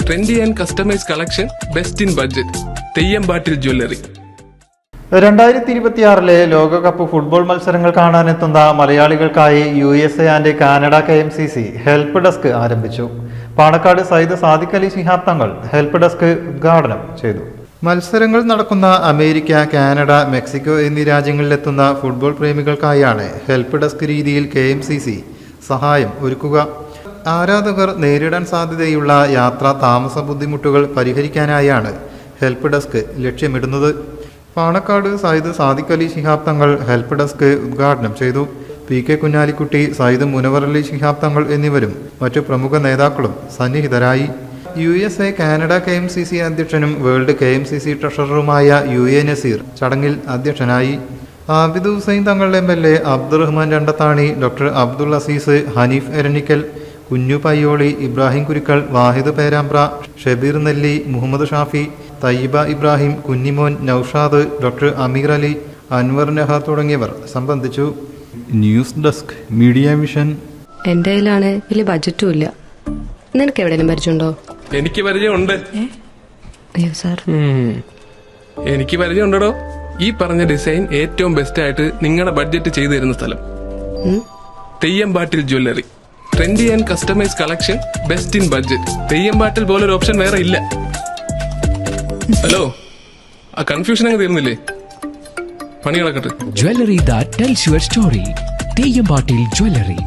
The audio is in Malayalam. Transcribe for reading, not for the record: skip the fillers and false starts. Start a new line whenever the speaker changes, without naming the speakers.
Trendy and customise collection, best in budget. തെയ്യമ്പാട്ടിൽ jewellery.
2026 ലോകകപ്പ് ഫുട്ബോൾ മത്സരങ്ങൾ കാണാനെത്തുന്ന മലയാളികൾക്കായി USA and Canada KMCC help desk ആരംഭിച്ചു. പാണക്കാട് സയ്യിദ് സാദിഖ് അലി ശിഹാബ് തങ്ങൾ ഹെൽപ്പ് ഡെസ്ക് ഉദ്ഘാടനം ചെയ്തു. മത്സരങ്ങൾ നടക്കുന്ന അമേരിക്ക, കാനഡ, മെക്സിക്കോ എന്നീ രാജ്യങ്ങളിലെത്തുന്ന ഫുട്ബോൾ പ്രേമികൾക്കായാണ് ഹെൽപ്പ് ഡെസ്ക് രീതിയിൽ KMCC സഹായം ഒരുക്കുക. ആരാധകർ നേരിടാൻ സാധ്യതയുള്ള യാത്രാ താമസ ബുദ്ധിമുട്ടുകൾ പരിഹരിക്കാനായാണ് ഹെൽപ്പ് ഡെസ്ക് ലക്ഷ്യമിടുന്നത്. പാണക്കാട് സയ്യിദ് സാദിഖ് അലി ശിഹാബ് തങ്ങൾ ഹെൽപ്പ് ഡെസ്ക് ഉദ്ഘാടനം ചെയ്തു. PK കുഞ്ഞാലിക്കുട്ടി, സയ്യിദ് മുനവർ അലി ശിഹാബ് തങ്ങൾ എന്നിവരും മറ്റു പ്രമുഖ നേതാക്കളും സന്നിഹിതരായി. USA കാനഡ KMCC അധ്യക്ഷനും വേൾഡ് KMCC ട്രഷററുമായ UA നസീർ ചടങ്ങിൽ അധ്യക്ഷനായി. ആബിദ് ഹുസൈൻ തങ്ങൾ MLA, അബ്ദുറഹ്മാൻ രണ്ടത്താണി, ഡോക്ടർ അബ്ദുൾ അസീസ്, ഹനീഫ് എരനിക്കൽ, കുഞ്ഞു പയ്യോളി, ഇബ്രാഹിം കുരിക്കൽ, വാഹിദ് പേരാമ്പ്ര, ഷബീർ നെല്ലി, മുഹമ്മദ് ഷാഫി, തയ്യിബ ഇബ്രാഹിം, കുഞ്ഞിമോൻ, നൌഷാദ്, ഡോക്ടർ അമീർ അലി, അൻവർ നഹ തുടങ്ങിയവർ സംബന്ധിച്ചു. News desk, media vision.
എന്റെ കയ്യിലാണ് വലിയ ബഡ്ജറ്റും ഇല്ല. നിനക്ക് എവിടെയെങ്കിലും പരിചയമുണ്ടോ?
എനിക്ക് പരിചയമുണ്ട്.
അയ്യോ സാർ,
എനിക്ക് പരിചയമുണ്ടോ. ഈ പറഞ്ഞ ഡിസൈൻ ഏറ്റവും ബെസ്റ്റ് ആയിട്ട് നിങ്ങളുടെ ബഡ്ജറ്റ് ചെയ്തു തരുന്ന സ്ഥലം Theyyampattil jewellery. Trendy and customise collection, best in budget. Theyyampattil പോലൊരു ഓപ്ഷൻ വേറെ ഇല്ല. ഹലോ, ആ കൺഫ്യൂഷൻ അങ്ങ് തീർന്നില്ലേ? പണി നടക്കട്ടെ.
Jewelry that tells your story. തെയ്യമ്പാട്ടിൽ jewellery.